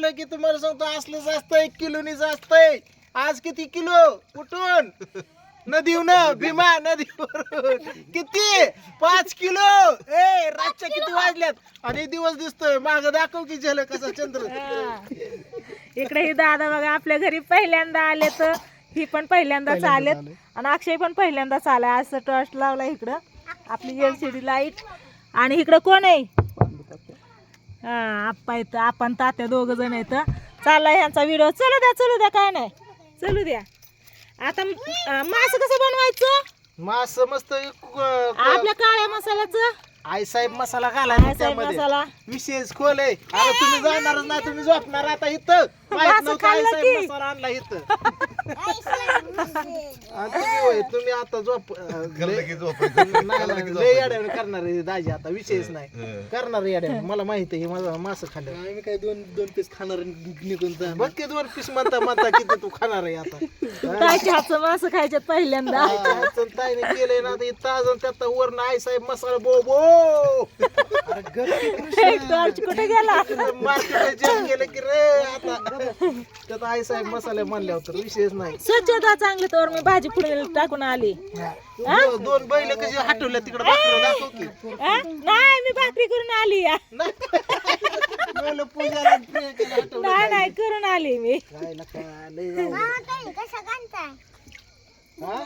आलं की तुम्हाला सांगतो असलं जास्त 1 किलोनी जास्त आहे. आज किती किलो कुठून नदीवून भीमा नदीवर किती 5 किलो. रातच्या किती वाजल्यात आणि दिवस दिसतोय माग दाखव की झल कसा चंद्र. इकडे ही दादा बघा आपल्या घरी पहिल्यांदा आले तर ही पण पहिल्यांदाच आलेत आणि अक्षय पण पहिल्यांदाच आलाय. असं टॉर्च लावला इकडं आपली LCD लाईट. आणि इकडं कोण आहे हा आप्पा येतं आपण तात्या दोघ जण येतं. चाललाय ह्यांचा व्हिडिओ. चलू द्या काय नाही चलू द्या. आता मास कसं बनवायचं मास मस्त आपल्या काळ्या मसाल्याचं आई साहेब मसाला घाला आईसाहेब त्यामध्ये मसाला. विशेष खोल आहे. अरे तुम्ही जाणारच नाही तुम्ही झोपणार आता इथं माहित असं नव्हतं आई खाल्लं साहेब की. मसाला आणला इथं. आणि तुम्ही होय, तुम्ही आता झोप लय येड्याने करणार आहे दाजी आता विषयच नाही करणार येड्याने मला माहिती आहे माझा मास खाल्लं. आम्ही काय दोन पीस खाणार निघून जा. बघ की 2 पीस म्हणता किती तू खाणार आहे आता. ताईच्या हातचं मास खायच्यात पहिल्यांदा. ताईने केलंय ना आता इथं अजून त्यात वरण आई साहेब मसाला बो बो टॉर्च कुठे गेला मार्केट जेम केलं की रे आता त्यात आई साहेब मसाले म्हणल्यावर तर विषयच नाही. स्वच्छता चांगली तर मी भाजी पुढे टाकून आली. 2 बैल कशी हटवल्या तिकडे दाखव की. नाही मी भाकरी करून आली या. बैल पूजाला हटवलं नाही करून आली मी. काय लका लय जाऊ दे. हा